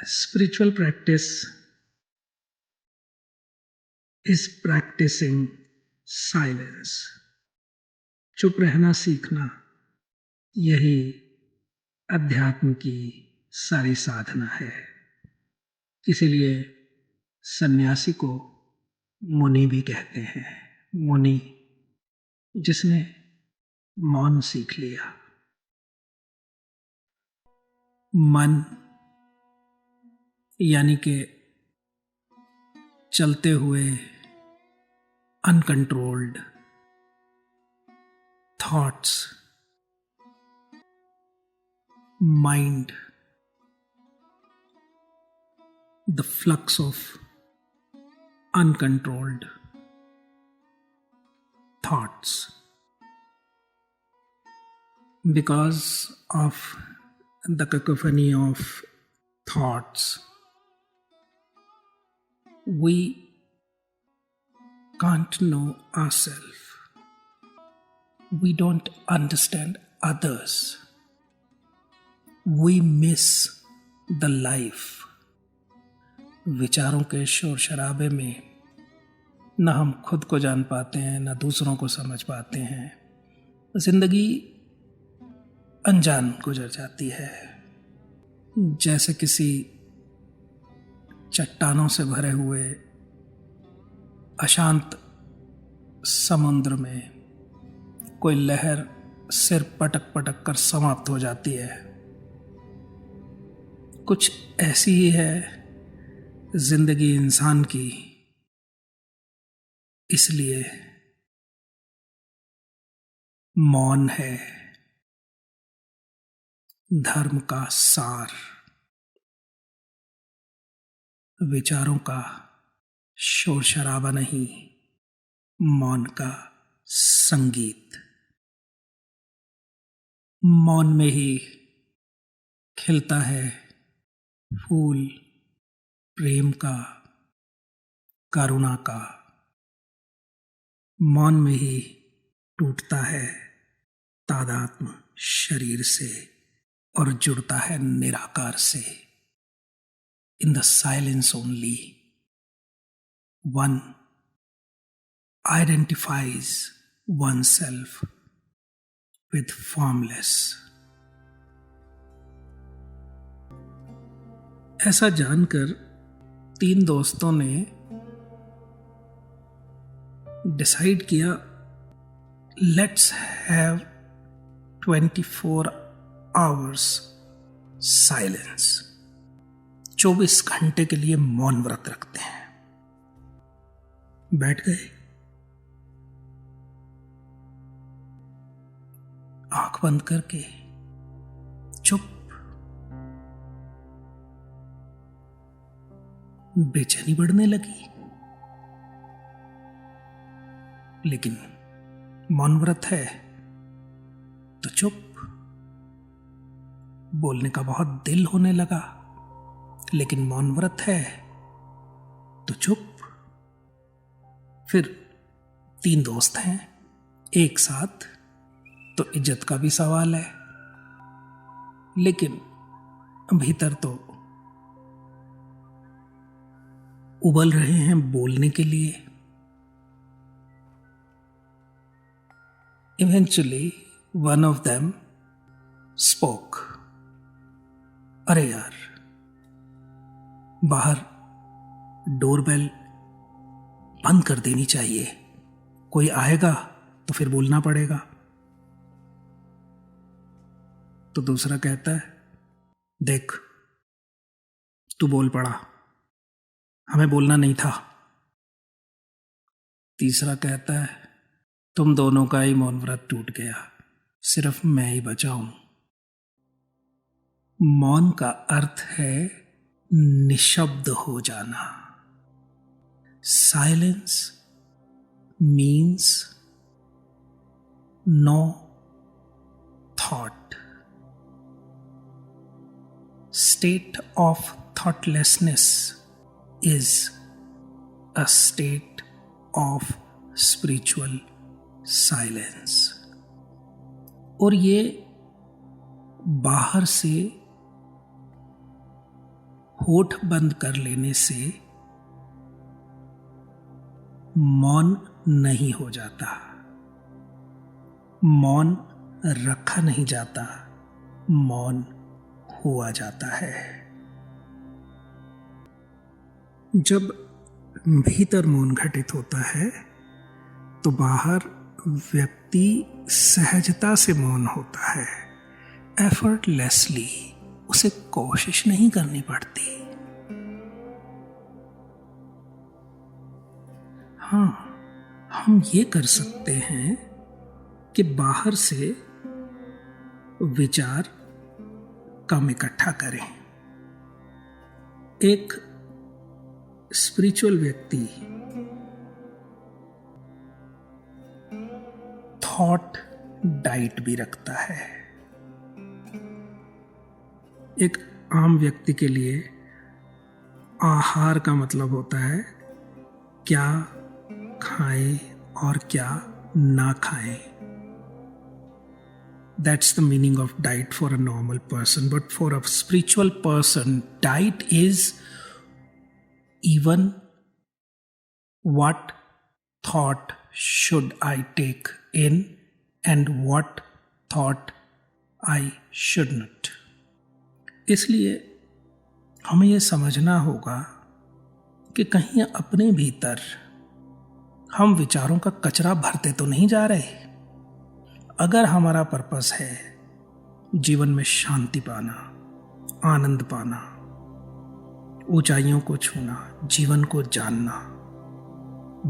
Spiritual practice is practicing silence. चुप रहना सीखना, यही अध्यात्म की सारी साधना है। इसीलिए सन्यासी को मुनि भी कहते हैं। मुनि जिसने मौन सीख लिया। मन यानी कि चलते हुए uncontrolled thoughts, mind, the flux of uncontrolled thoughts. Because of the cacophony of thoughts, we can't know ourselves. We don't understand others. We miss the life. विचारों के शोर शराबे में न हम खुद को जान पाते हैं, न दूसरों को समझ पाते हैं। जिंदगी अनजान गुजर जाती है। जैसे किसी चट्टानों से भरे हुए अशांत समुद्र में कोई लहर सिर पटक पटक कर समाप्त हो जाती है। कुछ ऐसी ही है जिंदगी इंसान की। इसलिए मौन है धर्म का सार, विचारों का शोर शराबा नहीं, मौन का संगीत। मौन में ही खिलता है फूल प्रेम का, करुणा का। मौन में ही टूटता है तादात्म्य शरीर से और जुड़ता है निराकार से। In the silence only one identifies one self with formless. ऐसा जानकर 3 दोस्तों ने डिसाइड किया, लेट्स हैव 24 आवर्स साइलेंस। 24 घंटे के लिए मौन व्रत रखते हैं। बैठ गए, आंख बंद करके चुप। बेचैनी बढ़ने लगी, लेकिन मौन व्रत है तो चुप। बोलने का बहुत दिल होने लगा, लेकिन मौन व्रत है तो चुप। फिर 3 दोस्त हैं एक साथ, तो इज्जत का भी सवाल है, लेकिन भीतर तो उबल रहे हैं बोलने के लिए। Eventually, one of them spoke. अरे यार, बाहर डोरबेल बंद कर देनी चाहिए, कोई आएगा तो फिर बोलना पड़ेगा। तो दूसरा कहता है, देख तू बोल पड़ा, हमें बोलना नहीं था। तीसरा कहता है, तुम दोनों का ही मौन व्रत टूट गया, सिर्फ मैं ही बचा हूं। मौन का अर्थ है निशब्द हो जाना। Silence means no thought. State of thoughtlessness is a state of spiritual silence। और ये बाहर से होठ बंद कर लेने से मौन नहीं हो जाता, मौन रखा नहीं जाता, मौन हुआ जाता है। जब भीतर मौन घटित होता है तो बाहर व्यक्ति सहजता से मौन होता है, एफर्टलेसली, उसे कोशिश नहीं करनी पड़ती। हाँ, हम ये कर सकते हैं कि बाहर से विचार कम इकट्ठा करें। एक स्पिरिचुअल व्यक्ति थॉट डाइट भी रखता है। एक आम व्यक्ति के लिए आहार का मतलब होता है क्या खाएं और क्या ना खाएं। That's the meaning of diet for a normal person. But for a spiritual person, diet is even what thought should I take in and what thought I should not. इसलिए हमें यह समझना होगा कि कहीं अपने भीतर हम विचारों का कचरा भरते तो नहीं जा रहे। अगर हमारा पर्पस है जीवन में शांति पाना, आनंद पाना, ऊंचाइयों को छूना, जीवन को जानना,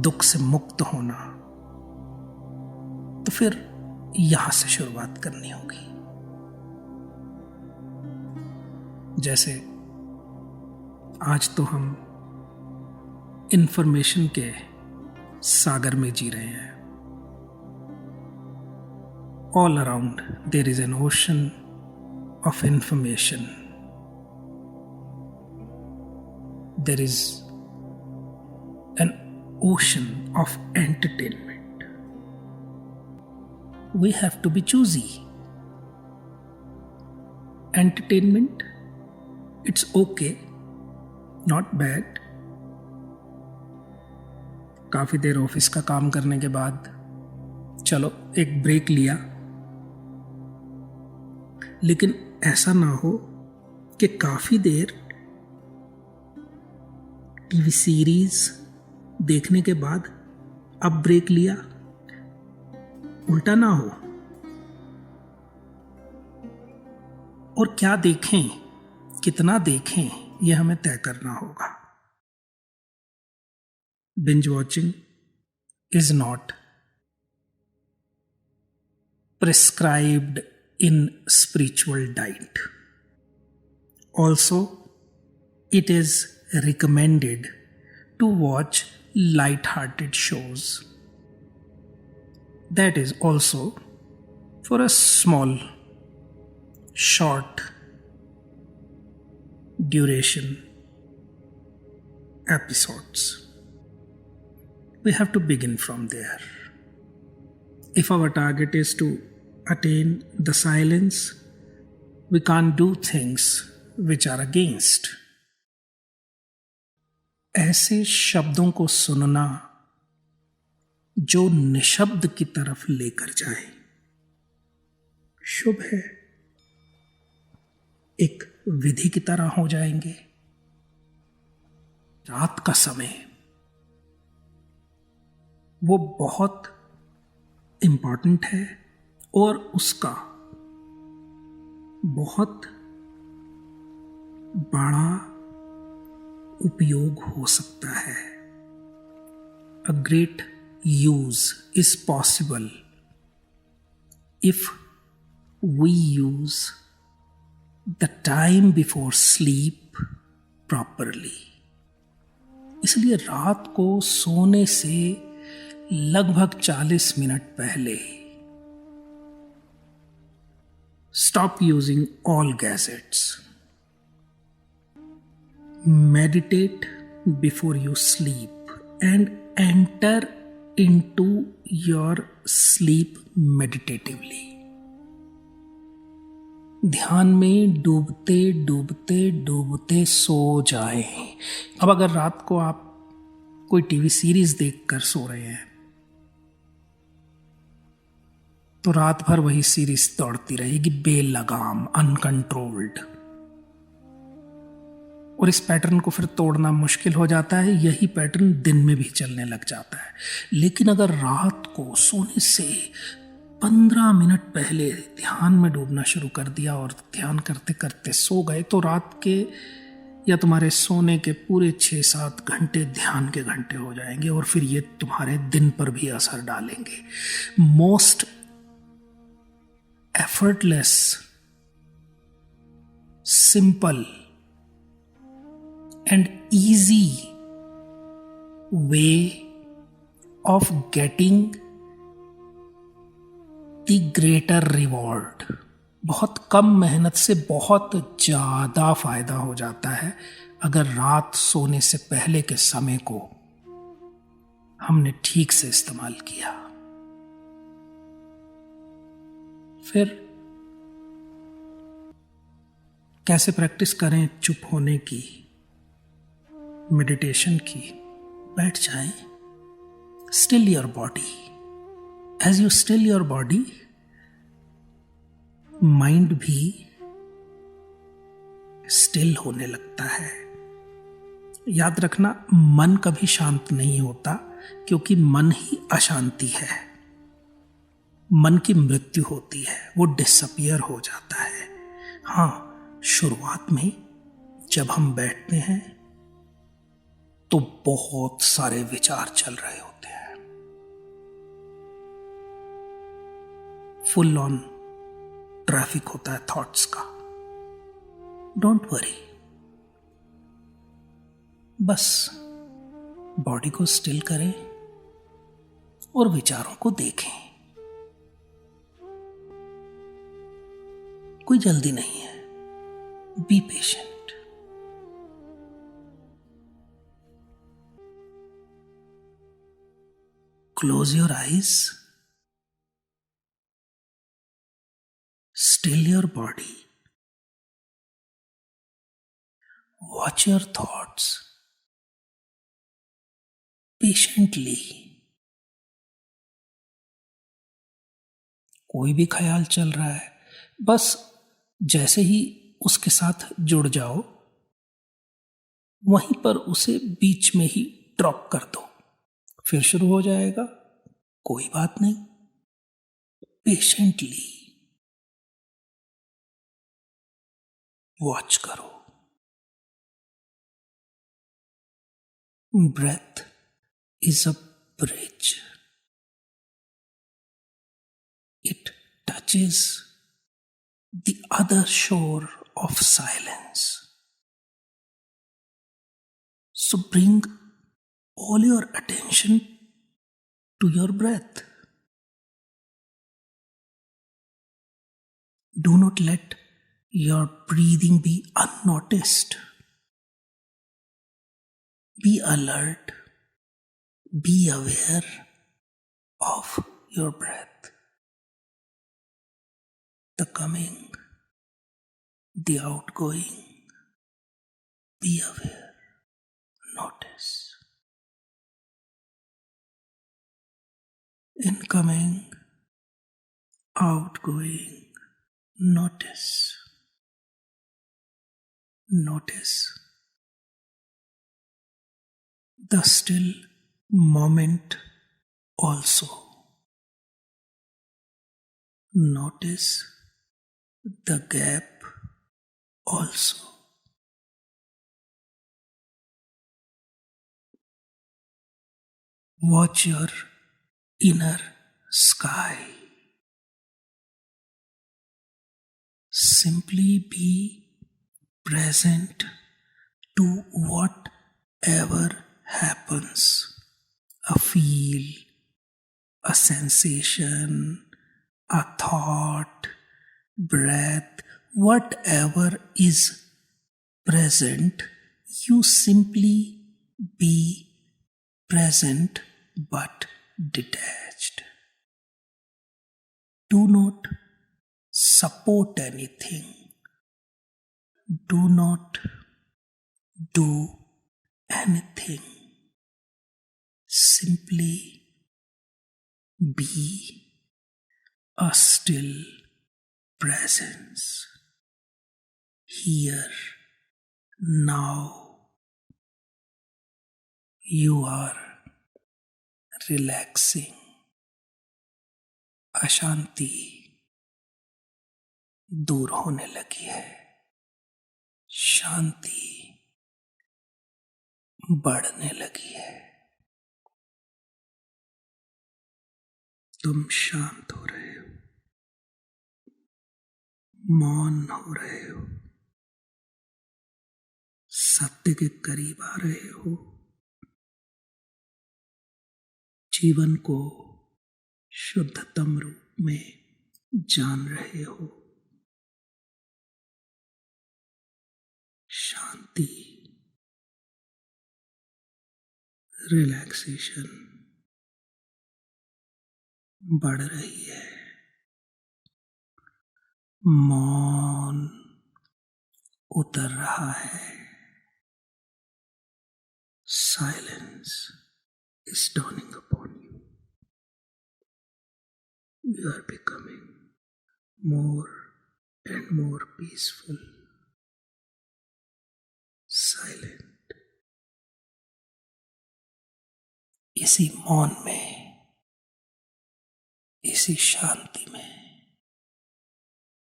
दुख से मुक्त होना, तो फिर यहां से शुरुआत करनी होगी। जैसे आज तो हम इंफॉर्मेशन के सागर में जी रहे हैं। All around there is an ocean of information. There is an ocean of entertainment. We have to be choosy. Entertainment, it's okay, not bad. काफी देर ऑफिस का काम करने के बाद चलो एक ब्रेक लिया, लेकिन ऐसा ना हो कि काफी देर टीवी सीरीज देखने के बाद अब ब्रेक लिया, उल्टा ना हो। और क्या देखें, कितना देखें, यह हमें तय करना होगा। Binge watching is not prescribed in spiritual diet. Also, it is recommended to watch light-hearted shows. That is also for a small, short duration episodes. We have to begin from there. If our target is to attain the silence, we can't do things which are against. ऐसे शब्दों को सुनना जो निशब्द की तरफ लेकर जाए शुभ है, एक विधि की तरह हो जाएंगे। रात का समय वो बहुत इंपॉर्टेंट है और उसका बहुत बड़ा उपयोग हो सकता है। A great use is possible if we use the time before sleep properly. इसलिए रात को सोने से लगभग 40 मिनट पहले stop using all gadgets. Meditate before you sleep and enter into your sleep meditatively. ध्यान में डूबते डूबते डूबते सो जाएं। अब अगर रात को आप कोई टीवी सीरीज देखकर सो रहे हैं तो रात भर वही सीरीज दौड़ती रहेगी बेलगाम, अनकंट्रोल्ड, और इस पैटर्न को फिर तोड़ना मुश्किल हो जाता है। यही पैटर्न दिन में भी चलने लग जाता है। लेकिन अगर रात को सोने से 15 मिनट पहले ध्यान में डूबना शुरू कर दिया और ध्यान करते करते सो गए तो रात के या तुम्हारे सोने के पूरे 6-7 घंटे ध्यान के घंटे हो जाएंगे और फिर ये तुम्हारे दिन पर भी असर डालेंगे। Most effortless, simple and easy way of getting the greater reward। बहुत कम मेहनत से बहुत ज्यादा फायदा हो जाता है अगर रात सोने से पहले के समय को हमने ठीक से इस्तेमाल किया। फिर कैसे प्रैक्टिस करें चुप होने की, मेडिटेशन की? बैठ जाएं, still your body. As you still your body, mind भी स्टिल होने लगता है। याद रखना, मन कभी शांत नहीं होता क्योंकि मन ही अशांति है। मन की मृत्यु होती है, वो डिसअपियर हो जाता है। हाँ, शुरुआत में जब हम बैठते हैं तो बहुत सारे विचार चल रहे होते हैं, फुल ऑन ट्रैफिक होता है थॉट्स का। डोंट वरी, बस बॉडी को स्टिल करें और विचारों को देखें। कोई जल्दी नहीं है, be patient. Close your eyes, still your body, watch your thoughts patiently। कोई भी ख्याल चल रहा है, बस जैसे ही उसके साथ जुड़ जाओ वहीं पर उसे बीच में ही ड्रॉप कर दो, फिर शुरू हो जाएगा। कोई बात नहीं, पेशेंटली वॉच करो। Breath is a bridge, it touches the other shore of silence. So bring all your attention to your breath. Do not let your breathing be unnoticed. Be alert, be aware of your breath, the coming, the outgoing. Be aware, notice. Incoming, outgoing, notice. Notice the still moment also. Notice the gap also. Watch your inner sky. Simply be present to whatever happens. A feel, a sensation, a thought, breath, whatever is present, you simply be present but detached. Do not support anything. Do not do anything. Simply be a still presence. Here, now, you are relaxing. अशांति दूर होने लगी है, शांति बढ़ने लगी है। तुम शांत हो रहे हो, मौन हो रहे हो, सत्य के करीब आ रहे हो, जीवन को शुद्धतम रूप में जान रहे हो। शांति, रिलैक्सेशन बढ़ रही है, मौन उतर रहा है। Silence is dawning upon you. You are becoming more and more peaceful, silent. इसी मौन में, इसी शांति में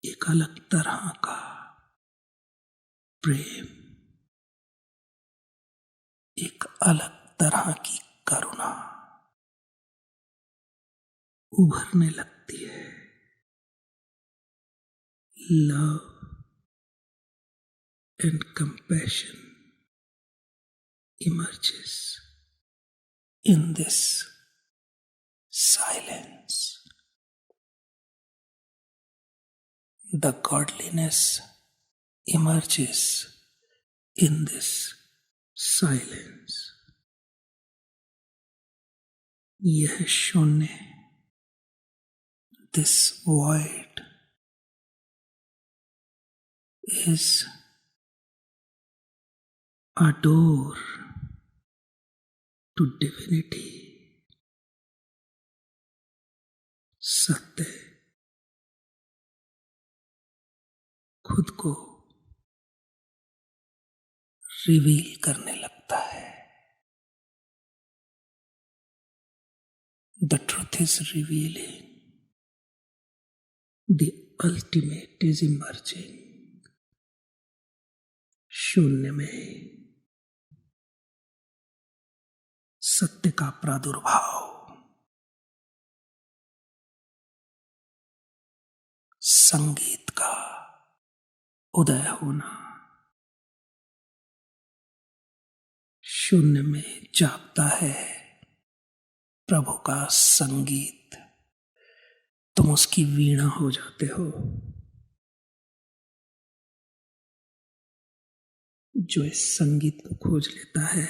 एक अलग तरह का प्रेम, एक अलग तरह की करुणा उभरने लगती है। Love and compassion emerges in this silence. The godliness emerges in this silence. यह शून्य, this void is a door to divinity. सत्य खुद को रिवील करने लगता है। The truth is revealing. The ultimate is emerging. शून्य में सत्य का प्रादुर्भाव, संगीत का उदय होना। शून्य में जागता है प्रभु का संगीत। तुम उसकी वीणा हो जाते हो। जो इस संगीत को खोज लेता है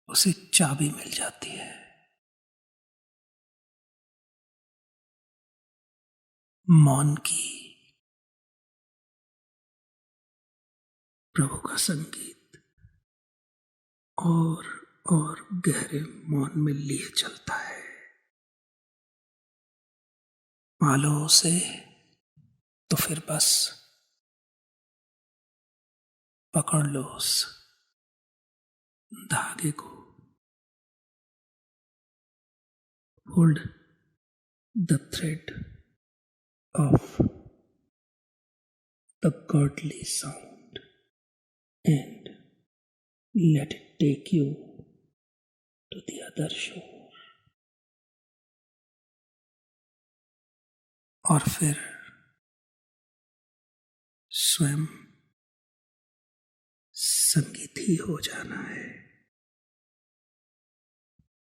उसे चाबी मिल जाती है। मौन की, प्रभु का संगीत और गहरे मौन में लिए चलता है। पालो उसे तो फिर बस पकड़ लो उस धागे को। Hold the thread of the godly sound and let it take you to the other shore. और फिर स्वयं संगीत ही हो जाना है।